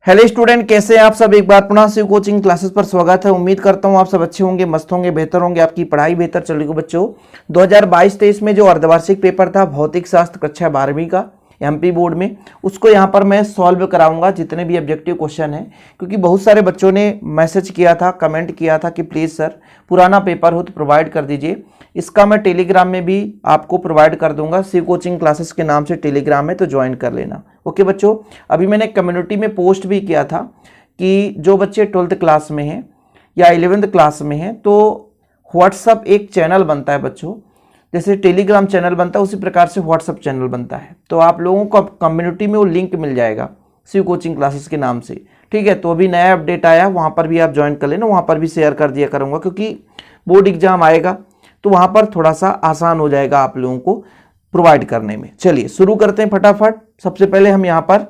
Hello student, कैसे हैं आप सब। एक बार पुनः शिव कोचिंग क्लासेस पर स्वागत है। उम्मीद करता हूं आप सब अच्छे होंगे, मस्त होंगे, बेहतर होंगे, आपकी पढ़ाई बेहतर चल रही हो। बच्चों 2022-23 में जो अर्धवार्षिक पेपर था भौतिक शास्त्र कक्षा 12वीं का एमपी बोर्ड में, उसको यहाँ पर मैं सॉल्व कराऊंगा जितने भी ऑब्जेक्टिव क्वेश्चन हैं। क्योंकि बहुत सारे बच्चों ने मैसेज किया था, कमेंट किया था कि प्लीज़ सर पुराना पेपर हो तो प्रोवाइड कर दीजिए। इसका मैं टेलीग्राम में भी आपको प्रोवाइड कर दूंगा। शिव कोचिंग क्लासेस के नाम से टेलीग्राम है, तो ज्वाइन कर लेना। ओके बच्चों, अभी मैंने कम्युनिटी में पोस्ट भी किया था कि जो बच्चे 12th क्लास में हैं या 11th क्लास में हैं तो व्हाट्सअप एक चैनल बनता है बच्चों, जैसे टेलीग्राम चैनल बनता है उसी प्रकार से व्हाट्सअप चैनल बनता है। तो आप लोगों को कम्युनिटी में वो लिंक मिल जाएगा शिव कोचिंग क्लासेस के नाम से, ठीक है। तो अभी नया अपडेट आया, वहाँ पर भी आप ज्वाइन कर लेना, वहाँ पर भी शेयर कर दिया करूँगा क्योंकि बोर्ड एग्जाम आएगा तो वहाँ पर थोड़ा सा आसान हो जाएगा आप लोगों को प्रोवाइड करने में। चलिए शुरू करते हैं फटाफट। सबसे पहले हम यहाँ पर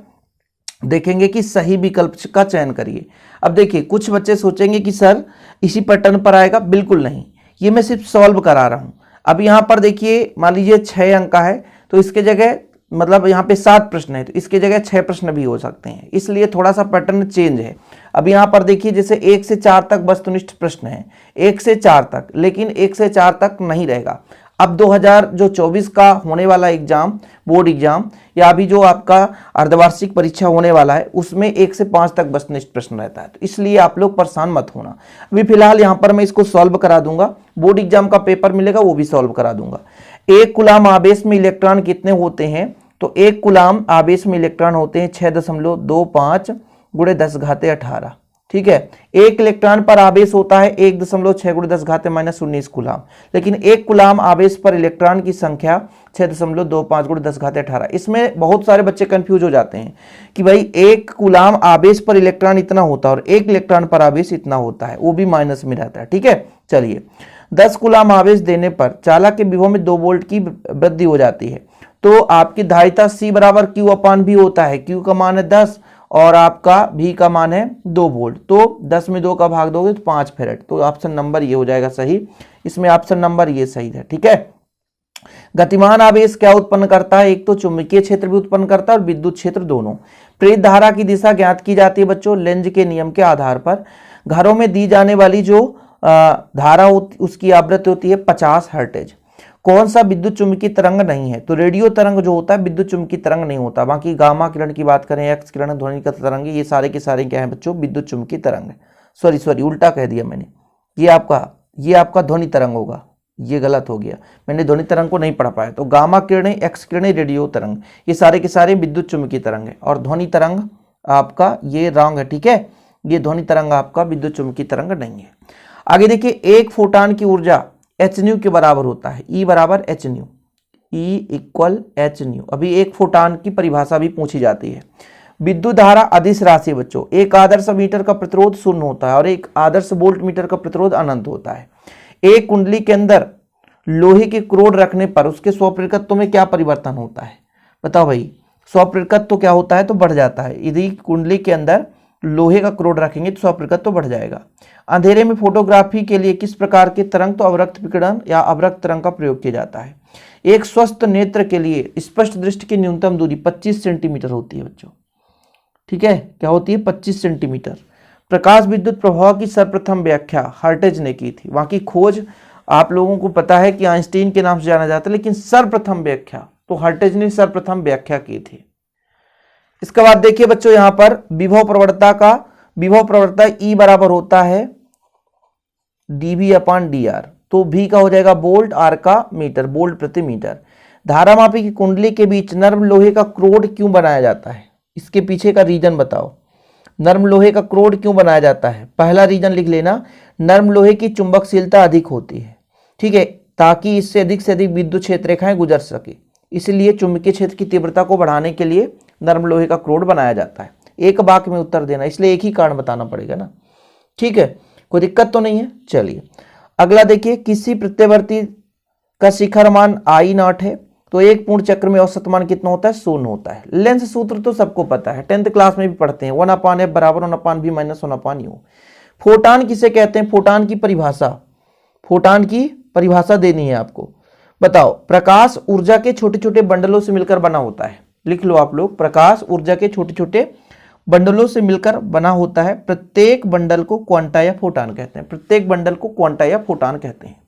देखेंगे कि सही विकल्प का चयन करिए। अब देखिए, कुछ बच्चे सोचेंगे कि सर इसी पैटर्न पर आएगा, बिल्कुल नहीं, ये मैं सिर्फ सॉल्व करा रहा हूँ। अब यहाँ पर देखिए, मान लीजिए 6 अंक का है तो इसके जगह मतलब यहाँ पे 7 प्रश्न है तो इसके जगह 6 प्रश्न भी हो सकते हैं, इसलिए थोड़ा सा पैटर्न चेंज है। अब यहाँ पर देखिए, जैसे 1 से 4 तक वस्तुनिष्ठ प्रश्न है, 1 से 4 तक, लेकिन 1 से 4 तक नहीं रहेगा। अब 2024 का होने वाला एग्जाम, बोर्ड एग्जाम या अभी जो आपका अर्धवार्षिक परीक्षा होने वाला है उसमें 1 से 5 तक वस्तुनिष्ठ प्रश्न रहता है, तो इसलिए आप लोग परेशान मत होना। अभी फिलहाल यहाँ पर मैं इसको सॉल्व करा दूंगा, बोर्ड एग्जाम का पेपर मिलेगा वो भी सॉल्व करा दूंगा। 1 कूलाम आवेश में इलेक्ट्रॉन कितने होते हैं? तो 1 कूलाम आवेश में इलेक्ट्रॉन होते हैं 6.25 × 10⁻18, ठीक है। 1 इलेक्ट्रॉन पर आवेश होता है 1.6 × 10⁻−19 कूलाम, लेकिन 1 कूलाम आवेश पर इलेक्ट्रॉन की संख्या 6.25 × 10⁻18। इसमें बहुत सारे बच्चे कंफ्यूज हो जाते हैं कि भाई 1 कूलाम आवेश पर इलेक्ट्रॉन इतना होता है और 1 इलेक्ट्रॉन पर आवेश इतना होता है, वो भी माइनस में रहता है, ठीक है। चलिए, 10 कूलाम आवेश देने पर चालक के विभव में 2 वोल्ट की वृद्धि हो जाती है, तो आपकी धारिता C बराबर Q/V होता है। Q का मान है 10 और आपका V का मान है 2 वोल्ट, तो 10 में 2 का भाग दोगे तो 5 फैरेड, तो ऑप्शन नंबर ये हो जाएगा सही। इसमें ऑप्शन नंबर ये सही है, ठीक है। गतिमान आवेश क्या उत्पन्न करता है? एक तो चुंबकीय क्षेत्र भी उत्पन्न करता है और विद्युत क्षेत्र दोनों। प्रेरित धारा की दिशा ज्ञात की जाती है बच्चों लेंज के नियम के आधार पर। घरों में दी जाने वाली जो धारा उसकी आवृत्ति होती है 50 हर्ट्ज। कौन सा विद्युत चुंबकीय तरंग नहीं है? तो रेडियो तरंग जो होता है विद्युत चुंबकीय तरंग नहीं होता। बाकी गामा किरण की बात करें, एक्स किरण, ध्वनि का तरंग, ये सारे के सारे क्या है बच्चों? विद्युत चुंबकीय तरंग है। सॉरी उल्टा कह दिया मैंने, ये आपका ध्वनि तरंग होगा, ये गलत हो गया, मैंने ध्वनि तरंग को नहीं पढ़ पाया। तो गामा किरणें, एक्स किरणें, रेडियो तरंग, ये सारे के सारे विद्युत चुंबकीय तरंग है और ध्वनि तरंग आपका ये रॉन्ग है, ठीक है। ये ध्वनि तरंग आपका विद्युत चुंबकीय तरंग नहीं है। आगे देखिए, एक फोटान की ऊर्जा hν के बराबर होता है, E बराबर hν, E = hν। अभी एक फोटान की परिभाषा भी पूछी जाती है। विद्युत धारा अदिश राशि है बच्चों। एक आदर्श मीटर का प्रतिरोध 0 होता है और एक आदर्श वोल्ट मीटर का प्रतिरोध अनंत होता है। एक कुंडली के अंदर लोहे के क्रोड रखने पर उसके स्वप्रेरकत्व में क्या परिवर्तन होता है? बताओ भाई, स्वप्रेरकत्व क्या होता है? तो बढ़ जाता है। यदि कुंडली के अंदर लोहे का क्रोड रखेंगे तो स्वप्रेरकत्व बढ़ जाएगा। अंधेरे में फोटोग्राफी के लिए किस प्रकार के तरंग, तो अवरक्त विकिरण या अवरक्त तरंग का प्रयोग किया जाता है। एक स्वस्थ नेत्र के लिए स्पष्ट दृष्टि की न्यूनतम दूरी 25 सेंटीमीटर होती है बच्चों, ठीक है। क्या होती है? 25 सेंटीमीटर। प्रकाश विद्युत प्रभाव की सर्वप्रथम व्याख्या हर्ट्ज ने की थी। वहां की खोज आप लोगों को पता है कि आइंस्टीन के नाम से जाना जाता है, लेकिन सर्वप्रथम व्याख्या तो हर्ट्ज ने सर्वप्रथम व्याख्या की थी। इसके बाद देखिए बच्चों, यहां पर विभव प्रवणता E बराबर होता है dV/dr, तो V का हो जाएगा वोल्ट, R का मीटर, वोल्ट प्रति मीटर। धारामापी की कुंडली के बीच नर्म लोहे का क्रोड क्यों बनाया जाता है? इसके पीछे का रीजन बताओ। नर्म लोहे का क्रोड क्यों बनाया जाता है? पहला रीजन लिख लेना, नर्म लोहे की चुंबकशीलता अधिक होती है, ठीक है, ताकि इससे अधिक विद्युत क्षेत्र रेखाएं गुजर सके, इसलिए चुंबकीय क्षेत्र की तीव्रता को बढ़ाने के लिए नर्म लोहे का क्रोड बनाया जाता है। एक वाक्य में उत्तर देना, इसलिए एक ही कारण बताना पड़ेगा ना, ठीक है, कोई दिक्कत तो नहीं है। चलिए अगला देखिए, किसी प्रत्यावर्ती का शिखर मान I0 है तो एक पूर्ण चक्र में औसत मान कितना होता है? 0 होता है। लेंस सूत्र तो सबको पता है, 10th क्लास में भी पढ़ते हैं, 1/f बराबर 1/v - 1/u। फोटान किसे कहते हैं? फोटान की परिभाषा देनी है आपको। बताओ, प्रकाश ऊर्जा के छोटे छोटे बंडलों से मिलकर बना होता है। लिख लो आप लोग, प्रकाश ऊर्जा के छोटे छोटे बंडलों से मिलकर बना होता है। प्रत्येक बंडल को क्वांटा या फोटान कहते हैं। प्रत्येक बंडल को क्वांटा या फोटान कहते हैं।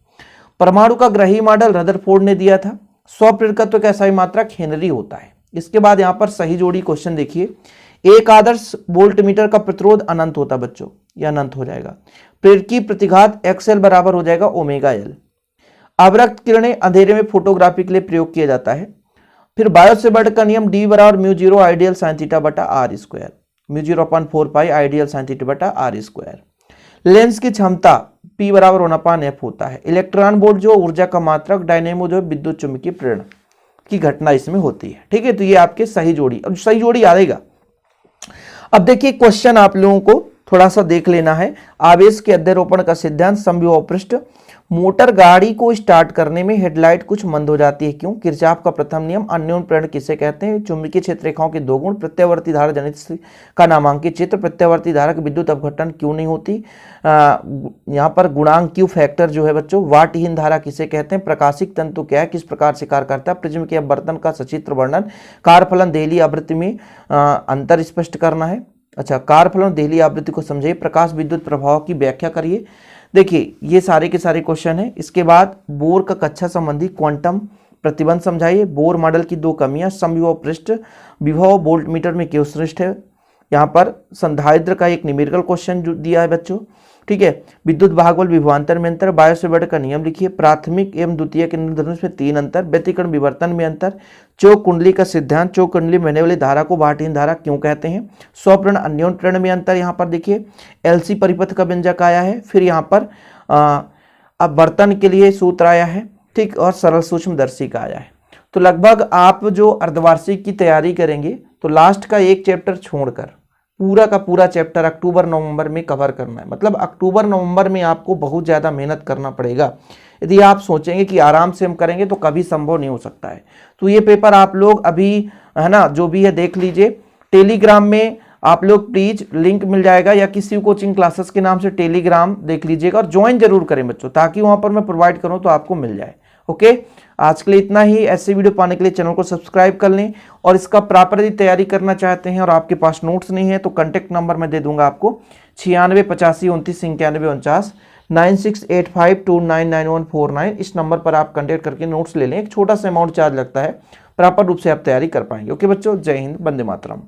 परमाणु का ग्रही मॉडल रदरफोर्ड ने दिया था। स्वप्रेरकत्व का SI मात्रक हेनरी होता है। इसके बाद यहाँ पर सही जोड़ी क्वेश्चन देखिए। एक आदर्श वोल्टमीटर का प्रतिरोध अनंत होता बच्चों, यह अनंत हो जाएगा। प्रेरकी प्रतिघात XL बराबर हो जाएगा ओमेगा L। अवरक्त किरणें अंधेरे में फोटोग्राफी के लिए प्रयोग किया जाता है। फिर बायो सेवर्ट का नियम D बराबर म्यू 0 आइडियल साइन थीटा बटा r square, mu 0/4 pi I dl sine theta बटा आर स्क्वायर। लेंस की क्षमता P बराबर 1/f होता है। इलेक्ट्रॉन वोल्ट जो ऊर्जा का मात्रक, डायनेमो जो विद्युत चुंबकीय प्रेरण की घटना इसमें होती है। ठीक है, तो ये आपके सही जोड़ी, अब सही जोड़ी आएगा। अब देखिए क्वेश्चन आप लोगों को थोड़ा सा देख लेना है। आवेश के अध्यारोपण का सिद्धांत, समविभव पृष्ठ। मोटर गाड़ी को स्टार्ट करने में हेडलाइट कुछ मंद हो जाती है, क्यों? किरचॉफ का प्रथम नियम। अन्योन्य प्रेरण किसे कहते हैं? चुंबकीय क्षेत्र रेखाओं के दो गुण। प्रत्यावर्ती धारा जनित का नामांकित चित्र। प्रत्यावर्ती धारा की विद्युत अपघटन क्यों नहीं होती? यहाँ पर गुणांक क्यू फैक्टर जो है बच्चों। वाटहीन धारा किसे कहते हैं? प्रकाशिक तंतु क्या है, किस प्रकार से कार्य करता है? प्रिज्म के अपवर्तन का सचित्र वर्णन। कारफलन देहली आवृत्ति में अंतर स्पष्ट करना है। अच्छा, कारफलन देहली आवृत्ति को समझिए। प्रकाश विद्युत प्रभाव की व्याख्या करिए। देखिए ये सारे के सारे क्वेश्चन हैं। इसके बाद बोर का कक्षा संबंधी क्वांटम प्रतिबंध समझाइए। बोर मॉडल की दो कमियां। समविभव पृष्ठ, विभव वोल्टमीटर में क्यों श्रेष्ठ है? यहाँ पर संधारित्र का एक न्यूमेरिकल क्वेश्चन जो दिया है बच्चों। ठीक है, विद्युत भागबल विभवांतर में अंतर। बायो सेवर्ट का नियम लिखिए। प्राथमिक एवं द्वितीय के निर्धनुष में 3 अंतर। व्यतिकरण विवर्तन में अंतर। चौक कुंडली का सिद्धांत। चौक कुंडली में बहने वाली धारा को वाटहीन धारा क्यों कहते हैं? स्वप्रण अन्योन्य प्रेरण में अंतर। यहाँ पर देखिए LC परिपथ का व्यंजक आया है। फिर यहाँ पर अपवर्तन के लिए सूत्र आया है। ठीक, और सरल सूक्ष्मदर्शी का आया है। तो लगभग आप जो अर्धवार्षिक की तैयारी करेंगे तो लास्ट का एक चैप्टर छोड़कर पूरा का पूरा चैप्टर अक्टूबर नवंबर में कवर करना है। मतलब अक्टूबर नवंबर में आपको बहुत ज़्यादा मेहनत करना पड़ेगा। यदि आप सोचेंगे कि आराम से हम करेंगे तो कभी संभव नहीं हो सकता है। तो ये पेपर आप लोग अभी है ना जो भी है देख लीजिए। टेलीग्राम में आप लोग प्लीज लिंक मिल जाएगा या किसी कोचिंग क्लासेस के नाम से टेलीग्राम देख लीजिएगा और ज्वाइन जरूर करें बच्चों, ताकि वहां पर मैं प्रोवाइड करूं तो आपको मिल जाए। ओके, आज के लिए इतना ही। ऐसे वीडियो पाने के लिए चैनल को सब्सक्राइब कर लें। और इसका प्रॉपर यदि तैयारी करना चाहते हैं और आपके पास नोट्स नहीं है तो कॉन्टैक्ट नंबर मैं दे दूंगा आपको 96 85 29 91 49 9685299149। इस नंबर पर आप कॉन्टैक्ट करके नोट्स ले लें। एक छोटा सा अमाउंट चार्ज लगता है, प्रॉपर रूप से आप तैयारी कर पाएंगे। ओके बच्चों, जय हिंद, वंदे मातरम।